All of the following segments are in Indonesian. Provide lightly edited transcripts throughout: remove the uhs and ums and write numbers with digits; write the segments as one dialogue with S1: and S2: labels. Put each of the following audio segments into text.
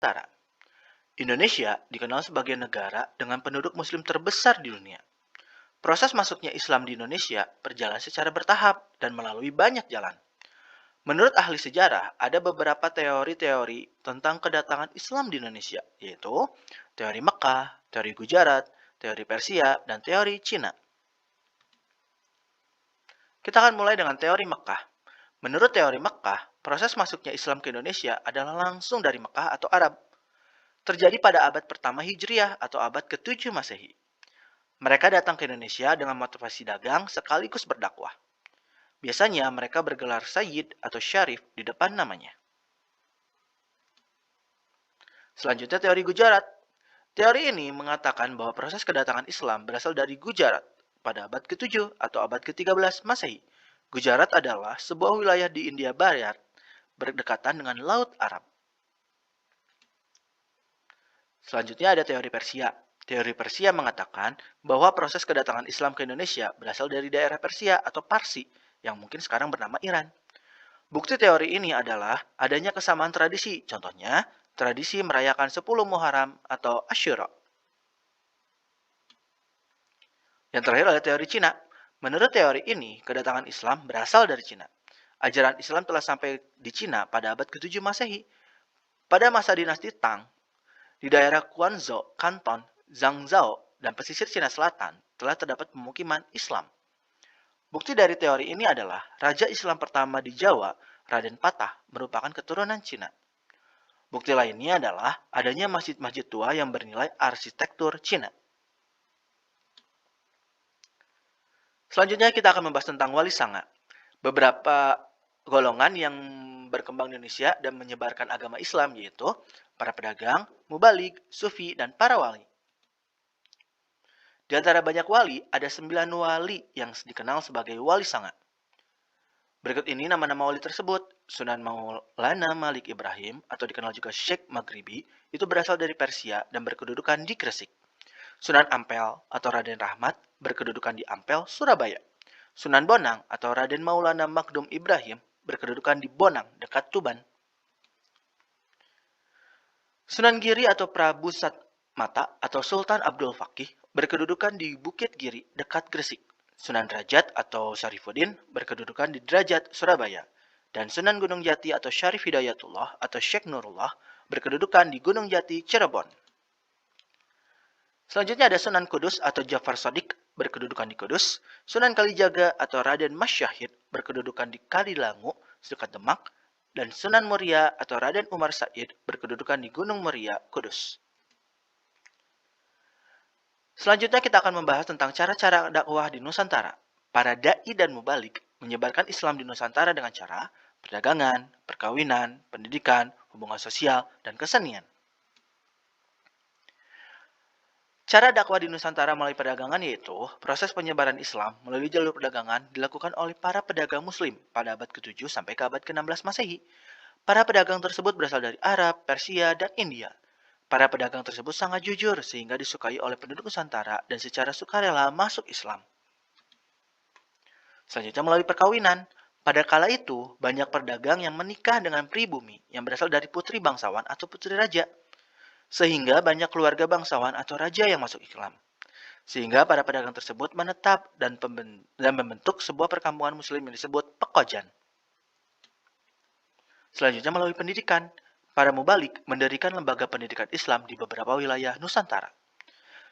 S1: Nusantara. Indonesia dikenal sebagai negara dengan penduduk muslim terbesar di dunia. Proses masuknya Islam di Indonesia berjalan secara bertahap dan melalui banyak jalan. Menurut ahli sejarah, ada beberapa teori-teori tentang kedatangan Islam di Indonesia, yaitu teori Mekah, teori Gujarat, teori Persia, dan teori Cina. Kita akan mulai dengan teori Mekah. Menurut teori Mekah, proses masuknya Islam ke Indonesia adalah langsung dari Mekah atau Arab. Terjadi pada abad pertama Hijriah atau abad ke-7 Masehi. Mereka datang ke Indonesia dengan motivasi dagang sekaligus berdakwah. Biasanya mereka bergelar Sayyid atau Syarif di depan namanya. Selanjutnya teori Gujarat. Teori ini mengatakan bahwa proses kedatangan Islam berasal dari Gujarat pada abad ke-7 atau abad ke-13 Masehi. Gujarat adalah sebuah wilayah di India Barat berdekatan dengan Laut Arab. Selanjutnya ada teori Persia. Teori Persia mengatakan bahwa proses kedatangan Islam ke Indonesia berasal dari daerah Persia atau Parsi yang mungkin sekarang bernama Iran. Bukti teori ini adalah adanya kesamaan tradisi, contohnya tradisi merayakan 10 Muharram atau Asyura. Yang terakhir adalah teori Cina. Menurut teori ini, kedatangan Islam berasal dari Cina. Ajaran Islam telah sampai di Cina pada abad ke-7 Masehi. Pada masa dinasti Tang, di daerah Guangzhou, Kanton, Zhangzhou, dan pesisir Cina Selatan telah terdapat pemukiman Islam. Bukti dari teori ini adalah Raja Islam pertama di Jawa, Raden Patah, merupakan keturunan Cina. Bukti lainnya adalah adanya masjid-masjid tua yang bernilai arsitektur Cina. Selanjutnya kita akan membahas tentang Wali Sanga. Beberapa golongan yang berkembang di Indonesia dan menyebarkan agama Islam yaitu para pedagang, mubalik, sufi, dan para wali. Di antara banyak wali, ada 9 wali yang dikenal sebagai Wali Sanga. Berikut ini nama-nama wali tersebut. Sunan Maulana Malik Ibrahim, atau dikenal juga Syekh Maghribi, itu berasal dari Persia dan berkedudukan di Gresik. Sunan Ampel atau Raden Rahmat berkedudukan di Ampel, Surabaya. Sunan Bonang atau Raden Maulana Magdum Ibrahim berkedudukan di Bonang, dekat Tuban. Sunan Giri atau Prabu Satmata atau Sultan Abdul Fakih berkedudukan di Bukit Giri, dekat Gresik. Sunan Derajat atau Syarifuddin berkedudukan di Derajat, Surabaya. Dan Sunan Gunung Jati atau Syarif Hidayatullah atau Syekh Nurullah berkedudukan di Gunung Jati, Cirebon. Selanjutnya ada Sunan Kudus atau Jafar Shadiq berkedudukan di Kudus. Sunan Kalijaga atau Raden Mas Syahid berkedudukan di Kalilangu, dekat Demak. Dan Sunan Muria atau Raden Umar Said berkedudukan di Gunung Muria, Kudus. Selanjutnya kita akan membahas tentang cara-cara dakwah di Nusantara. Para da'i dan mubalik menyebarkan Islam di Nusantara dengan cara perdagangan, perkawinan, pendidikan, hubungan sosial, dan kesenian. Cara dakwah di Nusantara melalui perdagangan yaitu proses penyebaran Islam melalui jalur perdagangan dilakukan oleh para pedagang muslim pada abad ke-7 sampai ke abad ke-16 Masehi. Para pedagang tersebut berasal dari Arab, Persia, dan India. Para pedagang tersebut sangat jujur sehingga disukai oleh penduduk Nusantara dan secara sukarela masuk Islam. Selanjutnya melalui perkawinan. Pada kala itu, banyak pedagang yang menikah dengan pribumi yang berasal dari putri bangsawan atau putri raja. Sehingga banyak keluarga bangsawan atau raja yang masuk Islam. Sehingga para pedagang tersebut menetap dan membentuk sebuah perkampungan muslim yang disebut Pekojan. Selanjutnya melalui pendidikan. Para mubalik mendirikan lembaga pendidikan Islam di beberapa wilayah Nusantara.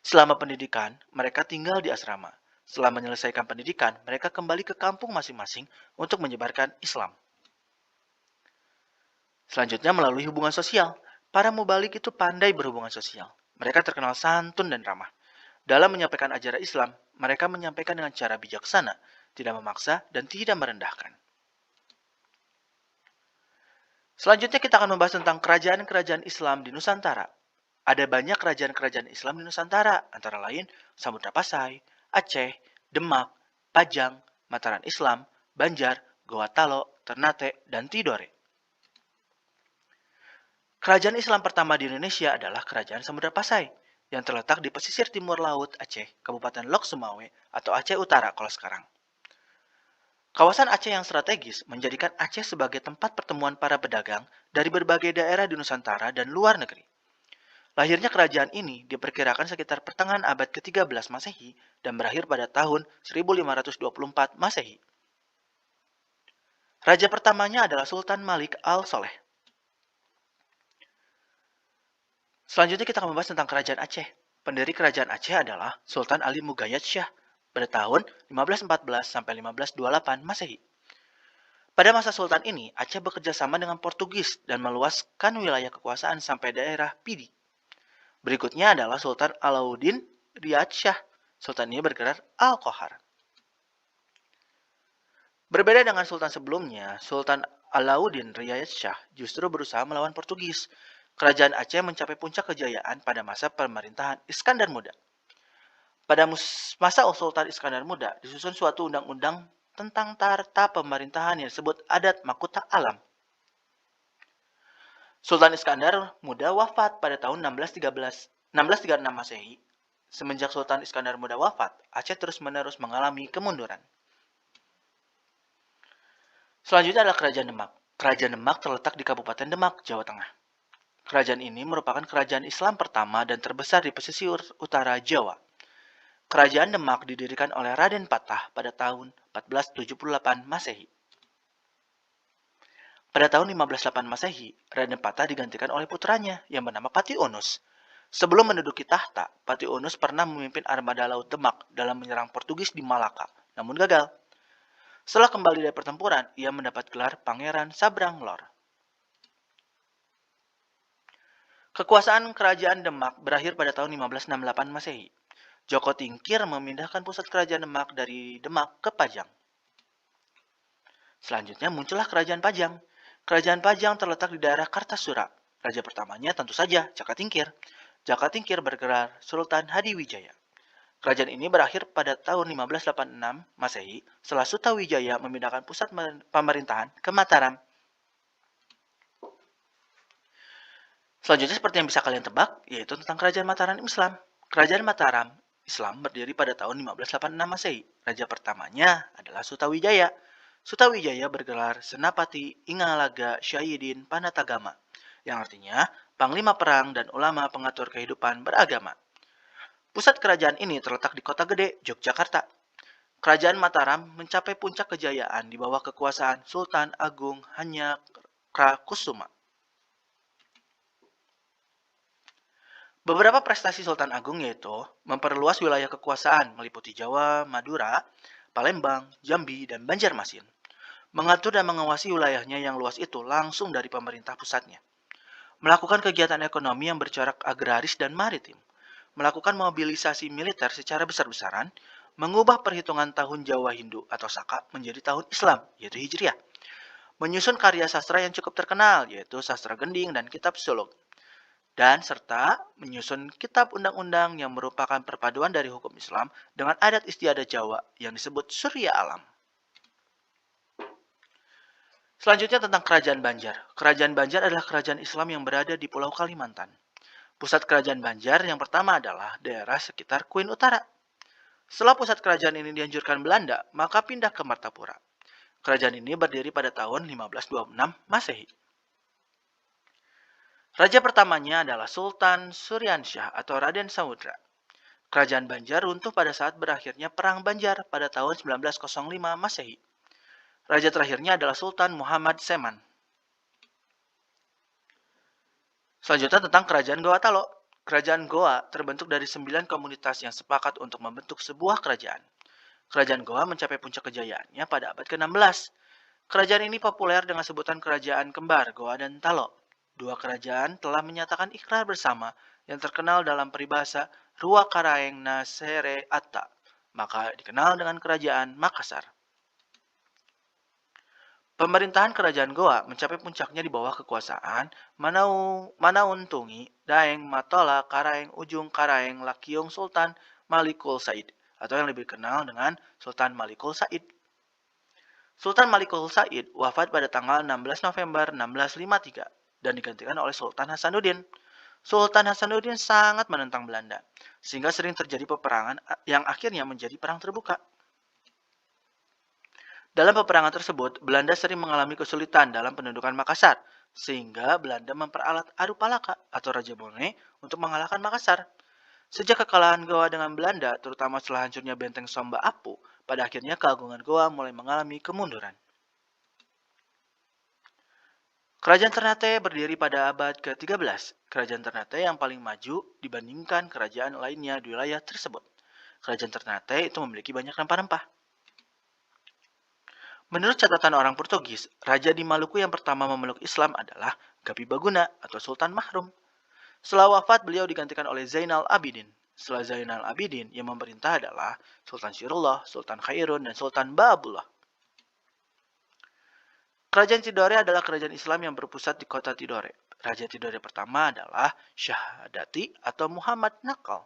S1: Selama pendidikan, mereka tinggal di asrama. Setelah menyelesaikan pendidikan, mereka kembali ke kampung masing-masing untuk menyebarkan Islam. Selanjutnya melalui hubungan sosial. Para mubalik itu pandai berhubungan sosial. Mereka terkenal santun dan ramah. Dalam menyampaikan ajaran Islam, mereka menyampaikan dengan cara bijaksana, tidak memaksa, dan tidak merendahkan. Selanjutnya kita akan membahas tentang kerajaan-kerajaan Islam di Nusantara. Ada banyak kerajaan-kerajaan Islam di Nusantara, antara lain Samudra Pasai, Aceh, Demak, Pajang, Mataram Islam, Banjar, Gowatalo, Ternate, dan Tidore. Kerajaan Islam pertama di Indonesia adalah Kerajaan Samudra Pasai, yang terletak di pesisir timur laut Aceh, Kabupaten Lok Sumawe, atau Aceh Utara kalau sekarang. Kawasan Aceh yang strategis menjadikan Aceh sebagai tempat pertemuan para pedagang dari berbagai daerah di Nusantara dan luar negeri. Lahirnya kerajaan ini diperkirakan sekitar pertengahan abad ke-13 Masehi dan berakhir pada tahun 1524 Masehi. Raja pertamanya adalah Sultan Malik al-Soleh. Selanjutnya kita akan membahas tentang kerajaan Aceh. Pendiri kerajaan Aceh adalah Sultan Ali Mugayyad Shah pada tahun 1514 sampai 1528 Masehi. Pada masa Sultan ini, Aceh bekerja sama dengan Portugis dan meluaskan wilayah kekuasaan sampai daerah Pidi. Berikutnya adalah Sultan Alauddin Riyad Shah. Sultan ini bergerak Al-Qohar. Berbeda dengan sultan sebelumnya, Sultan Alauddin Riyad Shah justru berusaha melawan Portugis. Kerajaan Aceh mencapai puncak kejayaan pada masa pemerintahan Iskandar Muda. Pada masa Sultan Iskandar Muda, disusun suatu undang-undang tentang tata pemerintahan yang disebut Adat Mahkota Alam. Sultan Iskandar Muda wafat pada tahun 1636 Masehi. Semenjak Sultan Iskandar Muda wafat, Aceh terus-menerus mengalami kemunduran. Selanjutnya adalah Kerajaan Demak. Kerajaan Demak terletak di Kabupaten Demak, Jawa Tengah. Kerajaan ini merupakan kerajaan Islam pertama dan terbesar di pesisir utara Jawa. Kerajaan Demak didirikan oleh Raden Patah pada tahun 1478 Masehi. Pada tahun 1508 Masehi, Raden Patah digantikan oleh putranya yang bernama Pati Onus. Sebelum menduduki tahta, Pati Onus pernah memimpin armada laut Demak dalam menyerang Portugis di Malaka, namun gagal. Setelah kembali dari pertempuran, ia mendapat gelar Pangeran Sabrang Lor. Kekuasaan kerajaan Demak berakhir pada tahun 1568 Masehi. Joko Tingkir memindahkan pusat kerajaan Demak dari Demak ke Pajang. Selanjutnya muncullah Kerajaan Pajang. Kerajaan Pajang terletak di daerah Kartasura. Raja pertamanya tentu saja Jaka Tingkir. Jaka Tingkir bergelar Sultan Hadiwijaya. Kerajaan ini berakhir pada tahun 1586 Masehi setelah Sutawijaya memindahkan pusat pemerintahan ke Mataram. Selanjutnya seperti yang bisa kalian tebak, yaitu tentang Kerajaan Mataram Islam. Kerajaan Mataram Islam berdiri pada tahun 1586 Masehi. Raja pertamanya adalah Sutawijaya. Sutawijaya bergelar Senapati Ingalaga Syahidin Panatagama, yang artinya Panglima Perang dan Ulama Pengatur Kehidupan Beragama. Pusat kerajaan ini terletak di Kota Gede, Yogyakarta. Kerajaan Mataram mencapai puncak kejayaan di bawah kekuasaan Sultan Agung Hanyakarakusuma. Beberapa prestasi Sultan Agung yaitu memperluas wilayah kekuasaan meliputi Jawa, Madura, Palembang, Jambi, dan Banjarmasin. Mengatur dan mengawasi wilayahnya yang luas itu langsung dari pemerintah pusatnya. Melakukan kegiatan ekonomi yang bercorak agraris dan maritim. Melakukan mobilisasi militer secara besar-besaran, mengubah perhitungan tahun Jawa Hindu atau Saka menjadi tahun Islam, yaitu Hijriah. Menyusun karya sastra yang cukup terkenal, yaitu Sastra Gending dan Kitab Suluk. Dan serta menyusun kitab undang-undang yang merupakan perpaduan dari hukum Islam dengan adat istiadat Jawa yang disebut Surya Alam. Selanjutnya tentang Kerajaan Banjar. Kerajaan Banjar adalah kerajaan Islam yang berada di Pulau Kalimantan. Pusat kerajaan Banjar yang pertama adalah daerah sekitar Kuin Utara. Setelah pusat kerajaan ini dihancurkan Belanda, maka pindah ke Martapura. Kerajaan ini berdiri pada tahun 1526 Masehi. Raja pertamanya adalah Sultan Suryansyah atau Raden Samudra. Kerajaan Banjar runtuh pada saat berakhirnya Perang Banjar pada tahun 1905 Masehi. Raja terakhirnya adalah Sultan Muhammad Seman. Selanjutnya tentang Kerajaan Goa Talo. Kerajaan Goa terbentuk dari 9 komunitas yang sepakat untuk membentuk sebuah kerajaan. Kerajaan Goa mencapai puncak kejayaannya pada abad ke-16. Kerajaan ini populer dengan sebutan Kerajaan Kembar Goa dan Talo. Dua kerajaan telah menyatakan ikrar bersama yang terkenal dalam peribahasa Rua Karaeng Nasere Atta, maka dikenal dengan Kerajaan Makassar. Pemerintahan Kerajaan Goa mencapai puncaknya di bawah kekuasaan Manaun Tungi, Daeng, Matola, Karaeng, Ujung, Karaeng, Lakiung Sultan Malikul Said, atau yang lebih dikenal dengan Sultan Malikul Said. Sultan Malikul Said wafat pada tanggal 16 November 1653 dan digantikan oleh Sultan Hasanuddin. Sultan Hasanuddin sangat menentang Belanda, sehingga sering terjadi peperangan yang akhirnya menjadi perang terbuka. Dalam peperangan tersebut, Belanda sering mengalami kesulitan dalam pendudukan Makassar, sehingga Belanda memperalat Arupalaka atau Raja Bone untuk mengalahkan Makassar. Sejak kekalahan Goa dengan Belanda, terutama setelah hancurnya benteng Somba Apu, pada akhirnya keagungan Goa mulai mengalami kemunduran. Kerajaan Ternate berdiri pada abad ke-13. Kerajaan Ternate yang paling maju dibandingkan kerajaan lainnya di wilayah tersebut. Kerajaan Ternate itu memiliki banyak rempah-rempah. Menurut catatan orang Portugis, raja di Maluku yang pertama memeluk Islam adalah Gapi Baguna atau Sultan Mahrum. Setelah wafat, beliau digantikan oleh Zainal Abidin. Setelah Zainal Abidin, yang memerintah adalah Sultan Sirullah, Sultan Khairun, dan Sultan Babullah. Kerajaan Tidore adalah kerajaan Islam yang berpusat di kota Tidore. Raja Tidore pertama adalah Syahadati atau Muhammad Nakal.